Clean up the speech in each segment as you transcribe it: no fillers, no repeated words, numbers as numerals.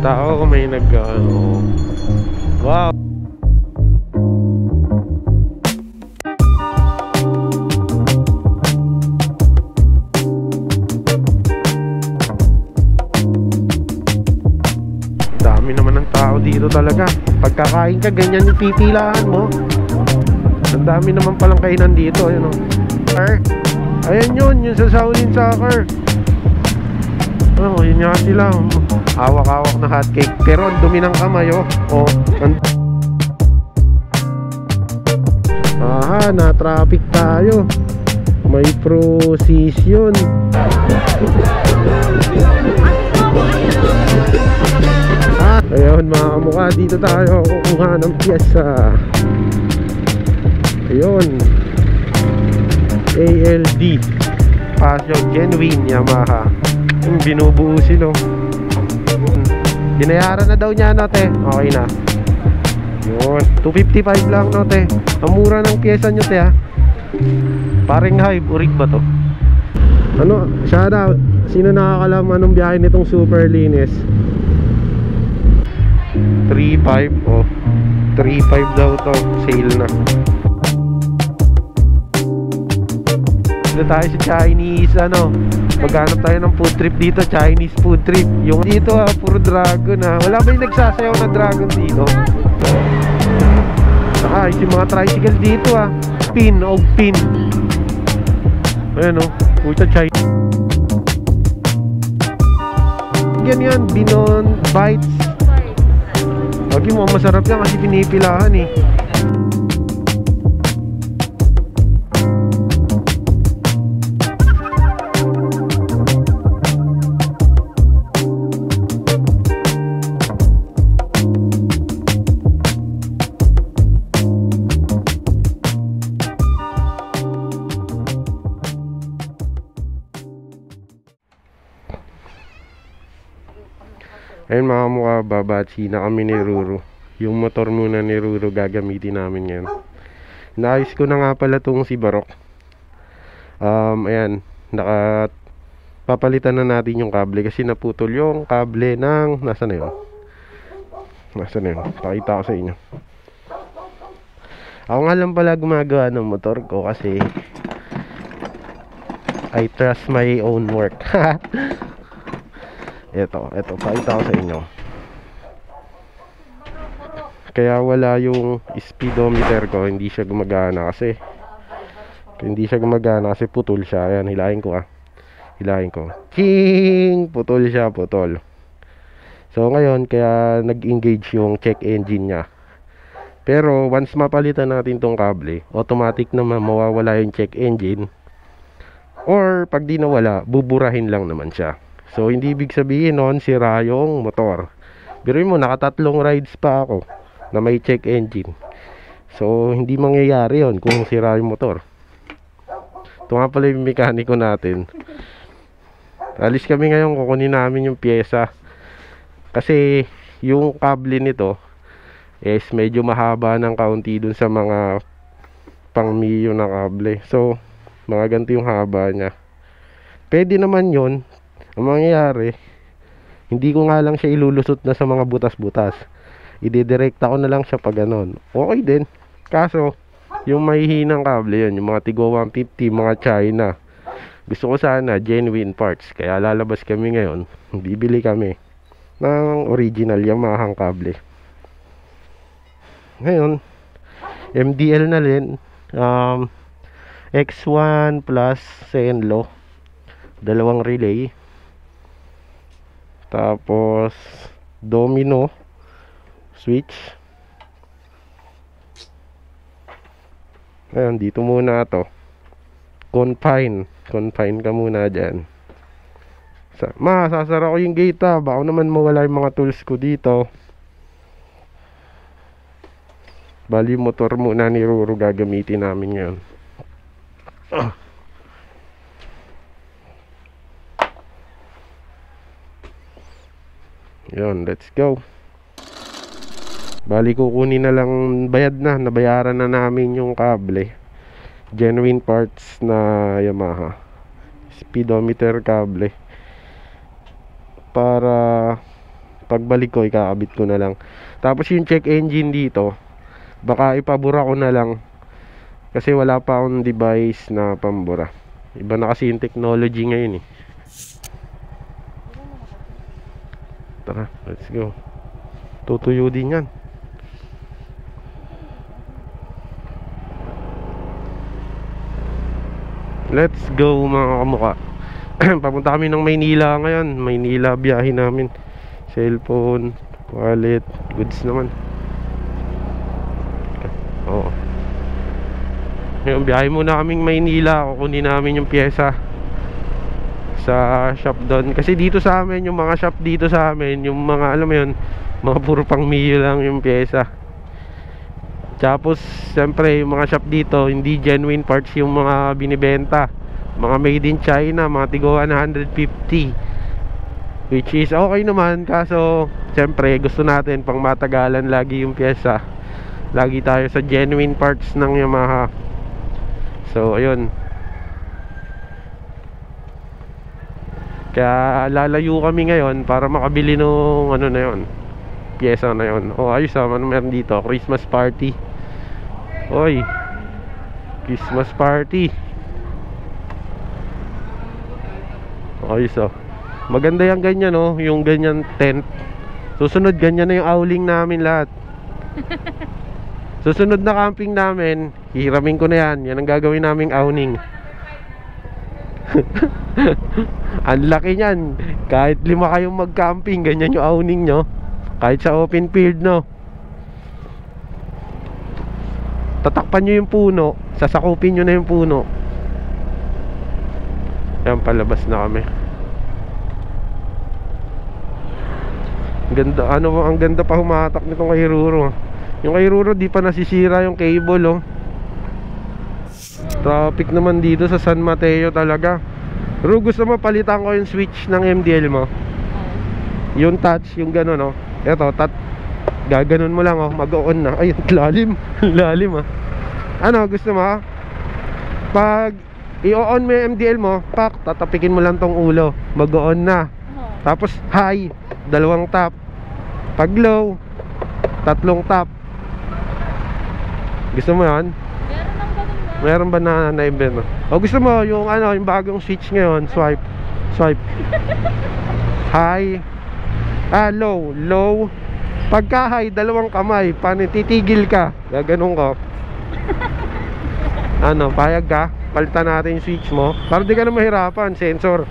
tao, may wow. Dami naman ng tao dito talaga. Pagkakain ka, ganyan yung pipilaan mo. Ang dami naman palang kainan dito. Ayun, oh. Ayan yun, yung sa Shaolin Soccer. Oh, yun nga sila. Hawak-hawak na hotcake. Pero ang dumi ng kamay, oh. Aha, na-traffic tayo. May procession. Ayun mga kamukha, dito tayo kukuha ng piyesa. Ayun, ALD Passion Genuine Yamaha. Binubuo sila. Binayaran na daw niya, no, te? Okay na. Yun, 255 lang, no, te? Ang mura ng pyesa nyo, te, ha? Paring Hive, urig ba to? Ano, shoutout. Sino nakakalam anong biyahe nitong super linis? 3.5, oh. 3.5 daw to, sale na. Dito tayo sa Chinese, ano, maghanap tayo ng food trip dito, Chinese food trip. Yung dito, puro dragon, ha. Wala ba yung nagsasayaw na dragon dito? Saka yung mga tricycle dito, ha. Pin, pin. Ayan, oh, puta Chinese. Yan, Binon Bites. Lagi mo, masarap yan kasi pinipilahan, eh. Ayun mga mukha, babatsi na kami ni Ruru. Yung motor muna ni Ruru gagamitin namin ngayon. Naayos ko na nga pala tong si Barok. Ayan, papalitan na natin yung kable kasi naputol yung kable ng, nasa na yun? Pakita ko sa inyo. Ako nga lang pala gumagawa ng motor ko kasi I trust my own work. Ito, pakita ko sa inyo. Kaya wala yung speedometer ko, hindi siya gumagana kasi putol siya. Ayan, hilahin ko. Ching! Putol siya. So ngayon, kaya nag-engage yung check engine niya. Pero once mapalitan natin tong kable, automatic naman mawawala yung check engine. Or pag di nawala, buburahin lang naman siya. So hindi ibig sabihin nun sira yung motor. Biruin mo, nakatatlong rides pa ako na may check engine. So hindi mangyayari yon kung sira yung motor. Ito nga pala yung mekaniko natin. Alis kami ngayon, kukunin namin yung pyesa. Kasi yung kable nito is medyo mahaba ng kaunti dun sa mga pang-miyo na kable. So mga ganito yung haba niya. Pwede naman yon. Ang mangyayari, hindi ko nga lang siya ilulusot na sa mga butas-butas. Idedirekta ko na lang siya pag ganon. Okay din. Kaso, yung mahihinang kable yun, yung mga Tigo 150, mga China. Gusto ko sana genuine parts. Kaya lalabas kami ngayon. Bibili kami ng original Yamaha kable. Ngayon, MDL na rin. X1 plus Senlo. 2 relay. Tapos domino switch. Ayan, dito muna to. Confine ka muna dyan. Sasara ko yung gate, baka naman mawala yung mga tools ko dito. Bali motor muna ni Ruru gagamitin namin ngayon. Yun, let's go. Bali kukunin na lang, nabayaran na namin yung kable. Genuine parts na Yamaha. Speedometer kable. Para Pagbalik ko, ikakabit ko na lang. Tapos yung check engine dito, baka ipabura ko na lang. Kasi wala pa akong device na pambura. Iba na kasi yung technology ngayon eh. Tara, let's go. Tutuyo din yan. Let's go mga kamukha. Papunta kami ng Maynila ngayon. Maynila biyahe namin. Cellphone, wallet, goods naman. Oo. Ngayon biyahe muna kaming Maynila. Kukunin namin yung pyesa sa shop doon. Kasi dito sa amin, yung mga shop dito sa amin, yung mga alam mo yun, mga puro pang miyo lang yung pyesa. Tapos siyempre yung mga shop dito, hindi genuine parts yung mga binibenta. Mga made in China, mga tigo 150. Which is okay naman, kaso siyempre gusto natin pang matagalan lagi yung pyesa. Lagi tayo sa genuine parts ng Yamaha. So ayun. Kaya lalayo kami ngayon para makabili nung ano na yun, pyesa na yun. Oh ayos ah, ano meron dito? Christmas party. Oy, Christmas party. Ayos oh. Maganda yung ganyan oh, yung ganyan tent. Susunod ganyan na yung owling namin lahat. Susunod na camping namin, hihiramin ko na yan. Yan ang gagawin naming awning. Ang laki niyan. Kahit 5 kayong mag-camping, ganyan yung awning nyo. Kahit sa open field, no. Tatakpan nyo yung puno, sasakupin nyo na yung puno. Yan, palabas na kami. Ang ganda, ano, ang ganda pa humatak nitong kay Ruro. Yung kay Ruro di pa nasisira yung cable, oh. Traffic naman dito sa San Mateo talaga. Ruro, gusto mo palitan ko yung switch ng MDL mo? Yung touch, yung gano'n, oh. Eto, gaganon mo lang, oh, mag-on na. Ay, lalim. Lalim, ah. Ano, gusto mo? Pag i-on mo yung MDL mo, pak, tatapikin mo lang tong ulo, mag-on na. Tapos high, 2 tap. Pag low, 3 tap. Gusto mo yan? Meron ba na na-invent mo? O gusto mo yung ano, yung bagong switch ngayon, swipe. High, low. Pagka high, 2 kamay, paano titigil ka? Gaganon ko. Ano, payag ka? Palitan natin yung switch mo para di ka na mahirapan. Sensor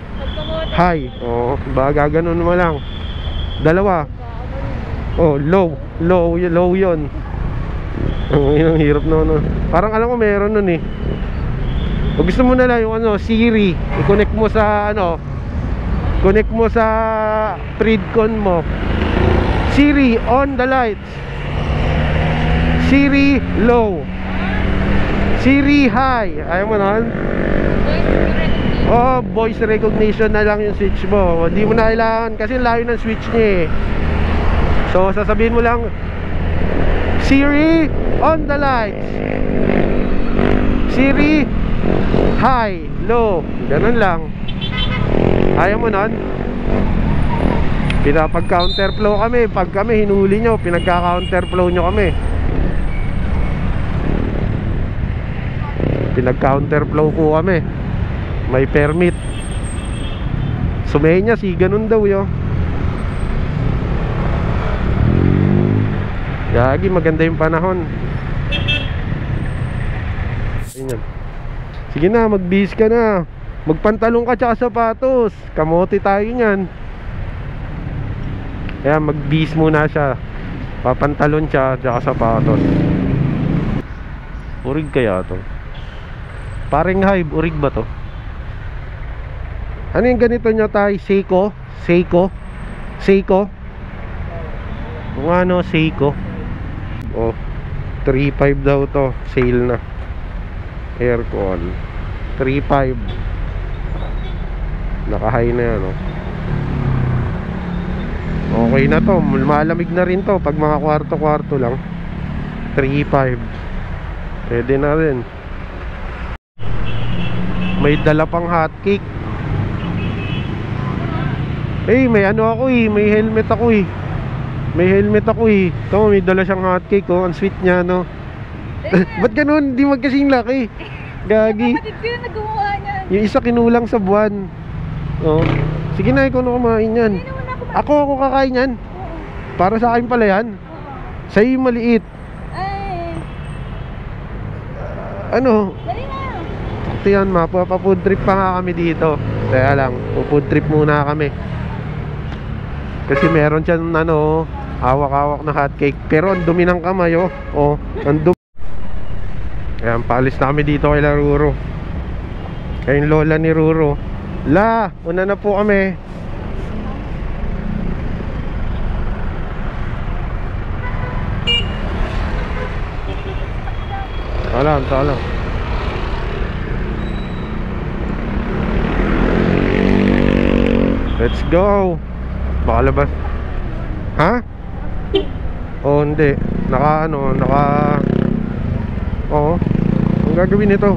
high, oh, baga gaganon mo lang. 2, oh, low yun. Oh, yun ang hirap na no. Parang alam ko meron nun eh. O gusto mo na lang yung ano, Siri, i-connect mo sa ano, connect mo sa Predcon mo. Siri, on the lights. Siri, low. Siri, high. Ayaw mo nun? Oh, voice recognition na lang yung switch mo. Hindi mo na kailangan kasi layo ng switch niya eh. So sasabihin mo lang, Siri, on the lights. Siri, high, low. Ganun lang. Ayaw mo nun? Pinapag-counterflow kami. Pag kami hinuli nyo, pinagka-counterflow nyo kami. Pinag-counterflow po kami. May permit. Sumenya si ganun daw yo. Yagi, maganda yung panahon. Ayan. Sige na, magbihis ka na. Magpantalong ka tsaka sapatos. Kamote tayo nyan. Kaya magbihis muna siya. Papantalon siya tsaka sapatos. Urig kaya to? Paring Hive, urig ba to? Ano yung ganito nyo tayo? Seiko? Kung ano, Seiko. Oh, 3.5 daw to. Sale na. Aircon 3.5. Naka-high na yan, oh. Okay na to. Malamig na rin to pag mga kwarto-kwarto lang. 3.5. Pwede na rin. May dala pang hotcake. Eh, may ano ako eh, may helmet ako eh. May helmet ako eh. Ito, may dala siyang hotcake oh. Ang sweet niya, no? Ba't ganun? Di magkasing laki. Gagi. Kapatid ko yung nagawa niyan. Yung isa kinulang sa buwan. Oh. Sige na, ikaw na kumain yan. Hindi naman ako Ako kakain yan. Oo. Para sa akin pala yan. Oo. Sa'yo yung maliit. Ay. Ano? Dali na. Ito yan, food trip pa nga kami dito. Kaya lang, food trip muna kami. Kasi meron siyang ano, hawak-hawak na hotcake. Pero ang dumi ng kamay oh. Oh, ang dumi. Ayan, paalis na kami dito kay Ruro. Kay lola ni Ruro. La, una na po kami. Talang. Let's go. Baka labas. Ha? Oh, hindi. Oo. Ang gagawin nito?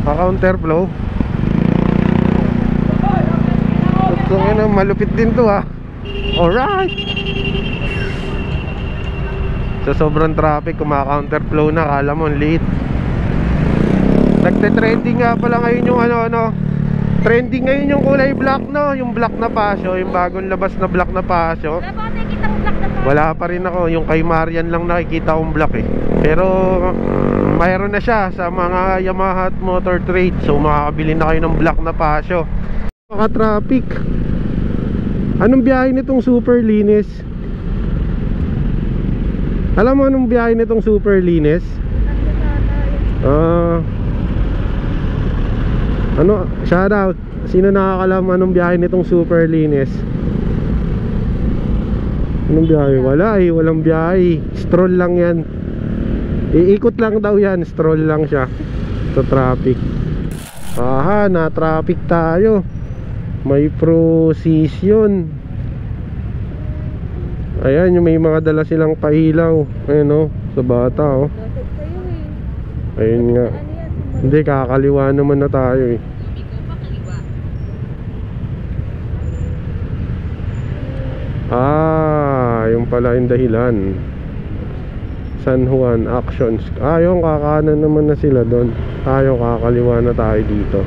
Counterflow. Ito malupit din to ha. Alright. Sa sobrang traffic, kumaka-counterflow na. Kala mo, liit. Nagte-trending nga pala ngayon yung trending ngayon yung kulay black, no? Yung black na pasyo, yung bagong labas na black na pasyo. Wala pa kasi kitang black na pa. Wala pa rin ako. Yung kay Marian lang nakikita kong black eh. Pero mayroon na siya sa mga Yamaha at Motor Trade. So makakabili na kayo ng black na pasyo. Maka-traffic. Anong biyahe nitong super linis? Alam mo anong biyahe nitong super linis? Shout out. Sino nakakalam anong biyahe nitong super linis? Anong biyahe? Wala eh, walang biyahe. Stroll lang yan. Iikot lang daw yan, stroll lang siya sa traffic. Aha, na traffic tayo. May precision. Ayan, yung may mga dala silang pailaw. Ayan o, sa bata o. Ayun nga. Hindi, kakaliwa naman na tayo eh. Yung pala yung dahilan. San Juan Actions. Yung kakanan naman na sila doon. Tayo kakaliwa na tayo dito.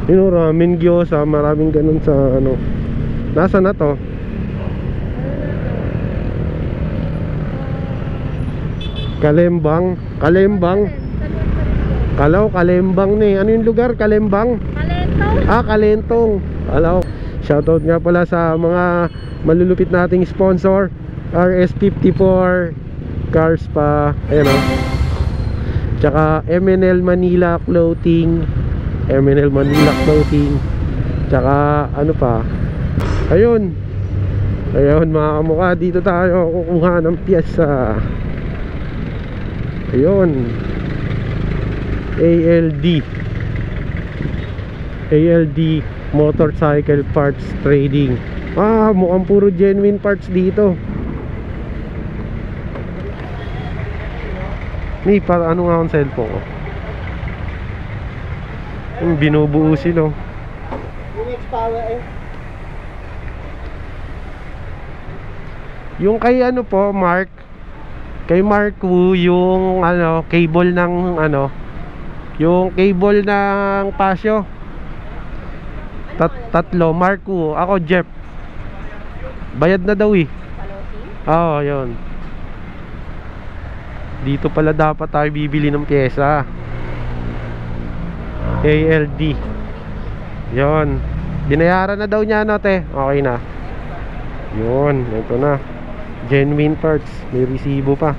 Ramen gyoza, maraming ganun sa ano. Nasa na to? Kalembang. Kalembang ni. Ano yung lugar? Kalembang? Kalentong. Kalentong. Shoutout nga pala sa mga malulupit nating sponsor, RS54 Cars pa. Ayan o. Tsaka MNL Manila Clothing. Tsaka ano pa? Ayun mga kamukha, dito tayo kukuha ng piyesa. Ayun, ALD Motorcycle Parts Trading. Mukhang puro genuine parts dito. Para ano nga ang cellphone ko? Binubuo sila. Yung kay ano po, Mark. Kay Mark Wu, yung cable ng yung cable ng pasyo. Tatlo, Mark Wu. Ako Jeff. Bayad na daw eh. Oo, yun. Dito pala dapat tayo bibili ng pyesa. ALD. Yun. Binayaran na daw niya te. Okay na. Yun, ito na. Genuine parts. May resibo pa.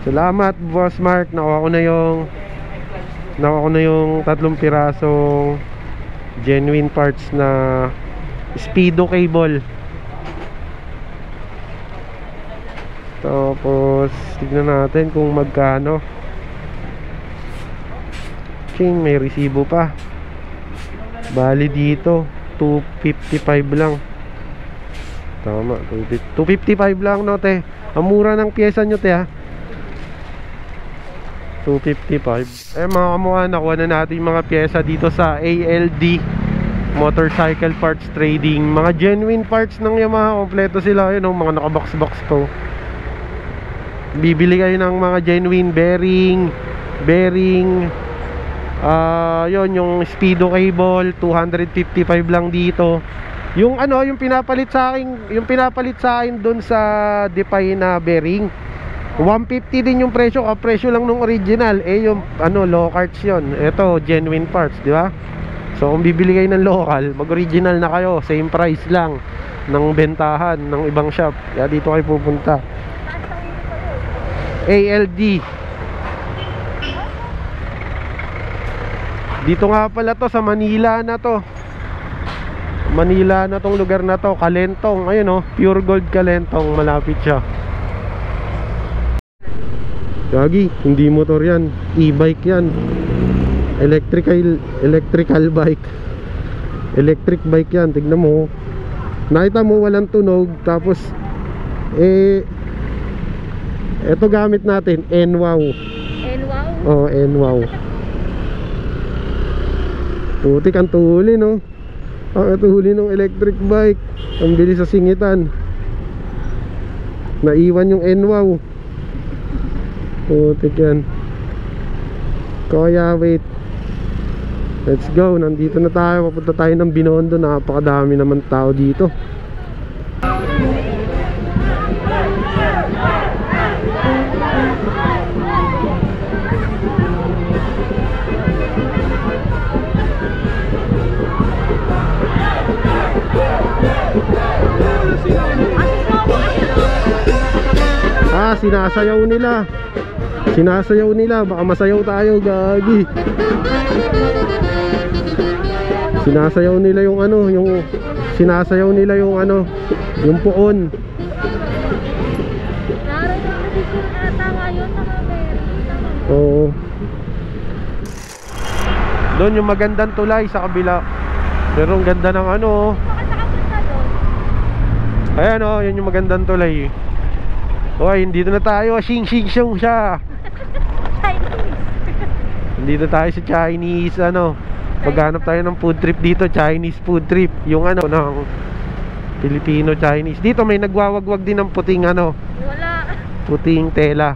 Salamat Boss Mark. Nakuha ko na yung 3 pirasong genuine parts na Speedo cable. Tapos tignan natin kung magkano. May resibo pa. Bali dito 255 lang. Tama, 255 lang te. Ang mura ng pyesa nyo te ha. 255. Mga kamukha, nakuha na natin yung mga pyesa dito sa ALD motorcycle parts trading, mga genuine parts ng Yamaha, kompleto sila. Yun oh, mga nakabox-box to. Bibili kayo ng mga genuine bearing, yon yung speedo cable, 255 lang dito. Yung ano, yung pinapalit sa akin doon sa Defy na bearing, 150 din yung presyo, presyo lang nung original. Yung ano, low carts yon. Ito, genuine parts, di ba? So kung bibili kayo ng local, mag-original na kayo, same price lang ng bentahan ng ibang shop. Kaya dito kayo pupunta. ALD. Dito nga pala to, sa Manila na to. Manila na tong lugar na to, Kalentong. Ayun oh, Pure Gold Kalentong, malapit siya. Gagi, hindi motor yan, e-bike yan. Electrical bike. Electric bike yan, tignan mo. Nakita mo walang tunog, tapos eto gamit natin, NWOW. NWOW? Oh, NWOW. Putik ang tuhuli, no? Ang tuhuli ng electric bike. Ang bilis sa singitan. Naiwan yung NWOW. Putik yan. Kaya wait, let's go. Nandito na tayo. Papunta tayo ng Binondo. Napakadami naman tao dito. Sinasayaw nila. Baka masayaw tayo, gagi. Sinasayaw nila yung ano, yung puon. Oo. Doon yung magandang tulay sa kabila. Pero ang ganda ng ano. Ayan oh, yun yung magandang tulay. Hoy, dito na tayo. Xing siya. Dito tayo sa Chinese ano. Maghanap tayo ng food trip dito, Chinese food trip. Yung ano ng Filipino Chinese. Dito may nagwawagwag din ng puting ano. Wala. Puting tela.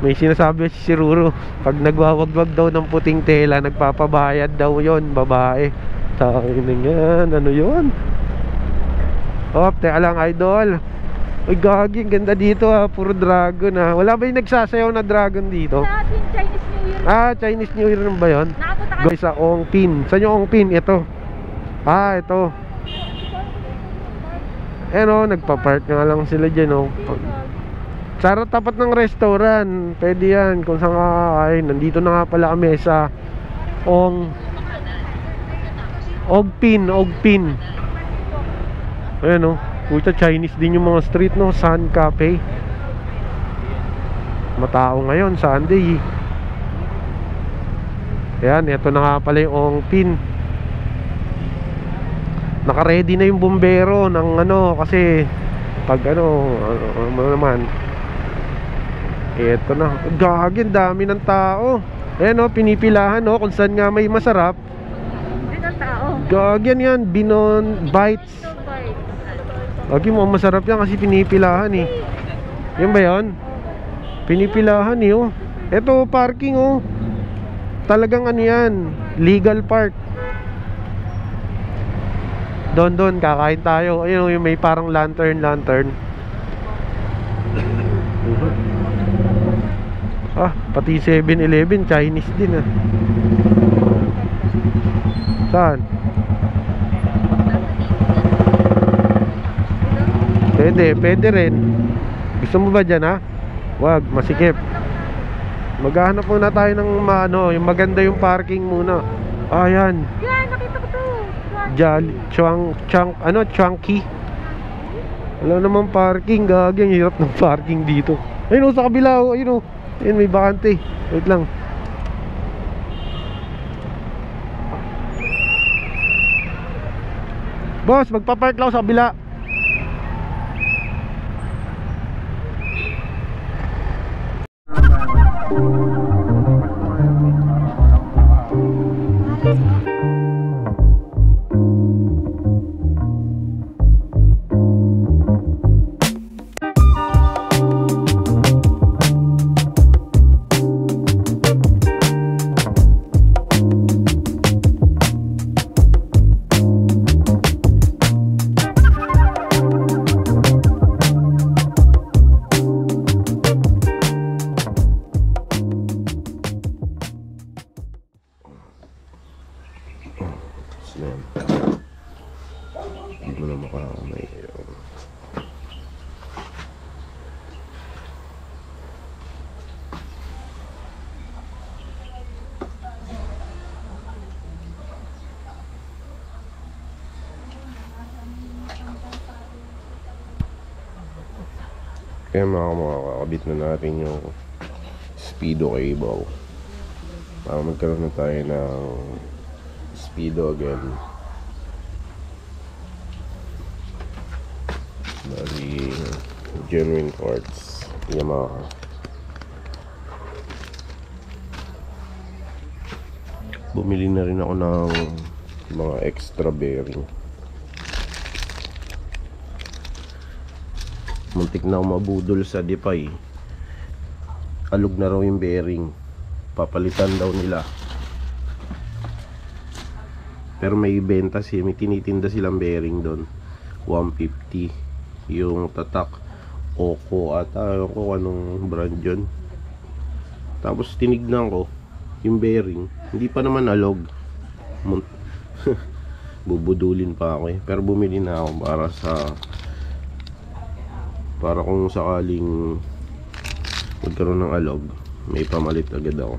May sinasabi si Ruro, pag nagwawagwag daw ng puting tela, nagpapabayad daw yon, babae. Tangin na yan, ano yon? Oh, teka lang idol. Uy, gagi, ganda dito ha, puro dragon ha. Wala ba yung nagsasayaw na dragon dito? Sa ating Chinese New Year. Ah, Chinese New Year ba yun? Nakapunta ka. Guys, sa Ongpin. Saan yung Ongpin? Ito. Ah, ito. Ayan o, nagpa-park nga lang sila dyan o. Sa tapat ng restaurant. Pwede yan kung saan kakakain. Nandito na nga pala kami sa Ongpin. Ayan o. Puta, Chinese din yung mga street, no? Sun Cafe. Matao ngayon, Sunday. Ayan, ito na nga pala yung Ongpin. Naka-ready na yung bumbero ng ano, kasi pag ano naman. Ito na. Gagin, dami ng tao. Ayan o, pinipilahan o, kung saan nga may masarap. Dito ang tao. Gagin yan, Binon Bites. Lagi mo masarap yan kasi pinipilahan eh. Yan ba yan? Pinipilahan eh oh. Ito parking oh. Talagang ano yan, legal park. Doon kakain tayo. Ayun yung may parang lantern. Ah, pati 7-Eleven Chinese din ah. Saan? Pwede rin. Gusto mo ba dyan ha? Wag, masikip. Maghahanap muna tayo ng yung maganda yung parking muna. Ayan. Yan, nakita ko to. Chunky. Wala namang parking, gagi. Ang hirap ng parking dito. Ayun o, sa kabila o. Ayun o. Ayun, may bakante. Wait lang. Boss, magpapark lang sa kabila. Tapos na yan. Hindi mo na makakamay. Kaya makakabit na natin yung speedo cable para magkaroon na tayo ng speedo again. Bali genuine parts Yamaha. Bumili na rin ako ng mga extra bearing. Muntik na ako mabudol sa Depay. Alog na raw yung bearing. Papalitan daw nila. Pero may benta siya, may tinitinda silang bearing doon. 150 yung tatak Oko ata, ewan ko anong brand yun. Tapos tinignan ko yung bearing, hindi pa naman alog. Bubudulin pa ako eh. Pero bumili na ako para kung sakaling magkaroon ng alog, may pamalit agad ako.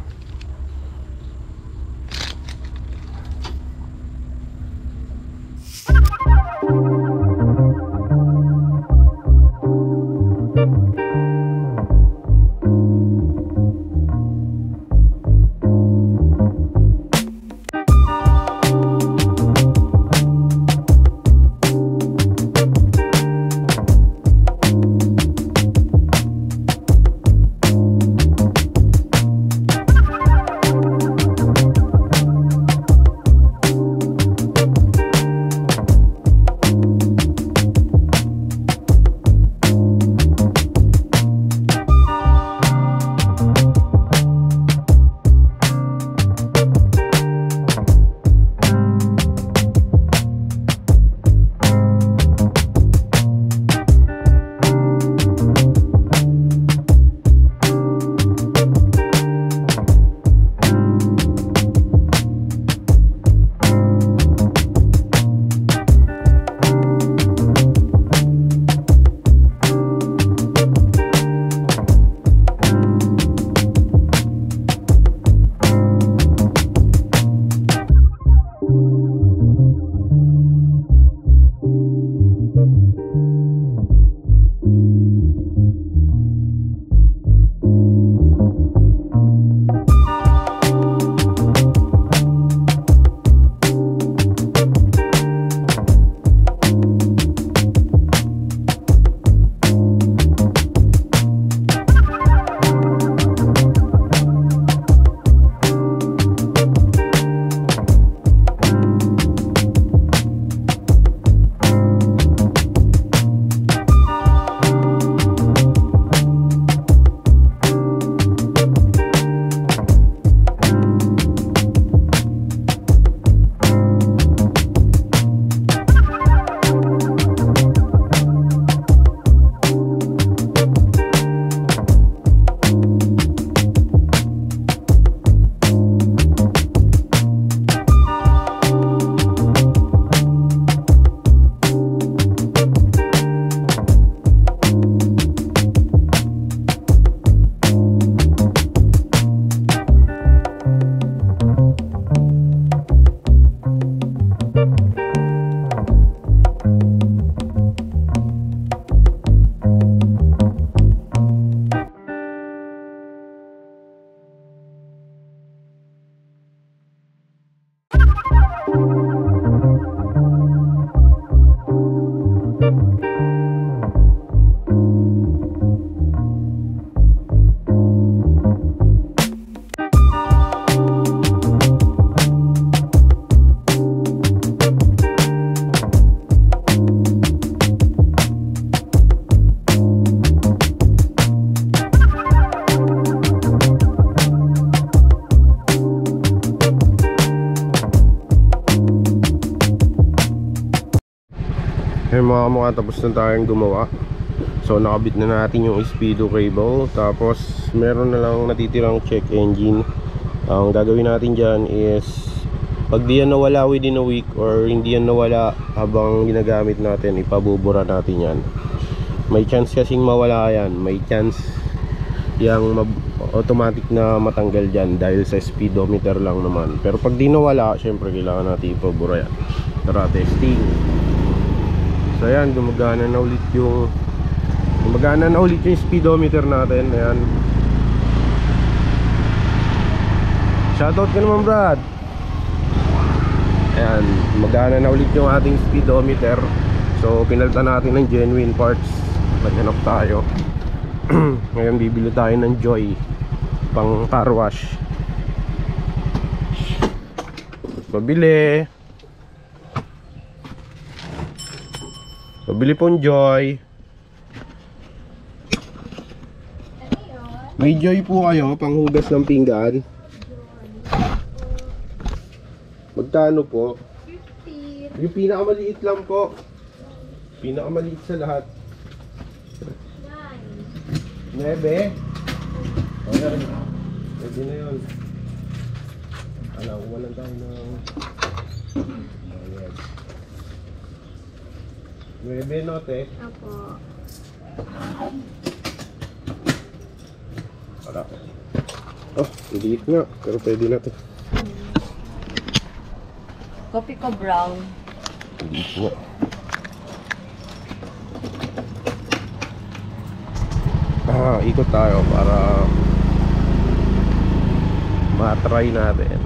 Ayun mga kamukha, tapos na tayong gumawa. So nakabit na natin yung speedo cable. Tapos meron na lang natitirang check engine. Ang gagawin natin dyan is Pag di yan nawala within a week or hindi yan nawala habang ginagamit natin, ipabubura natin yan. May chance kasing mawala yan. May chance yung automatic na matanggal dyan dahil sa speedometer lang naman. Pero pag di nawala, syempre kailangan natin ipabura yan. Tara, testing. So ayan, gumagana na ulit yung speedometer natin. Ayan. Shoutout ka naman, Brad. Ayan, magana na ulit yung ating speedometer. So pinalitan natin ng genuine parts. Naghanap tayo. Ngayon bibili tayo ng Joy pang car wash. Pabili pong Joy. May Joy po kayo pang hugas ng pinggan. Magkano po? 50. Yung pinakamaliit lang po. Pinakamaliit sa lahat. 9. Ayan. Pwede na yun. Alam, walang tayo ng... Ayan. 9 note. Apo. Wala. Oh, liit nga. Pero pwede na to. Kopi ko brown. Liit nga. Ikot tayo para matry natin.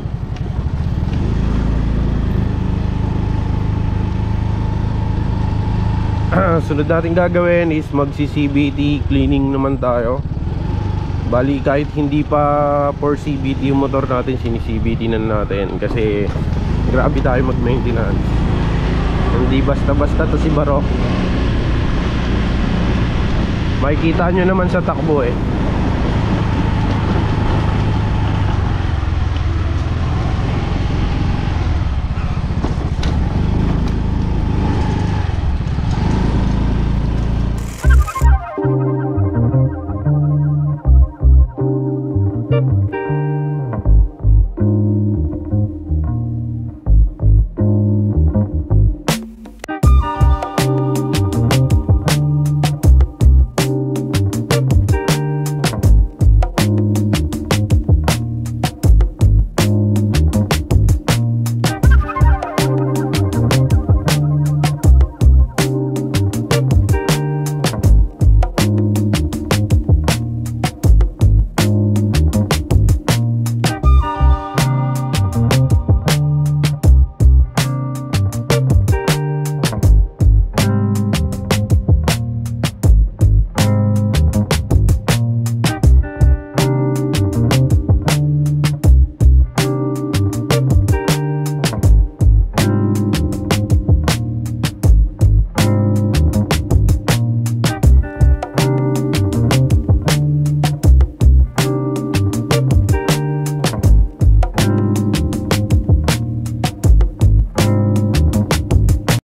Sunod natin gagawin is magsi-CVT cleaning naman tayo. Bali kahit hindi pa for CVT yung motor natin, sini-CVT na natin kasi grabe tayo mag-maintenance. Hindi basta-basta to si Barok. Makikita nyo naman sa takbo eh.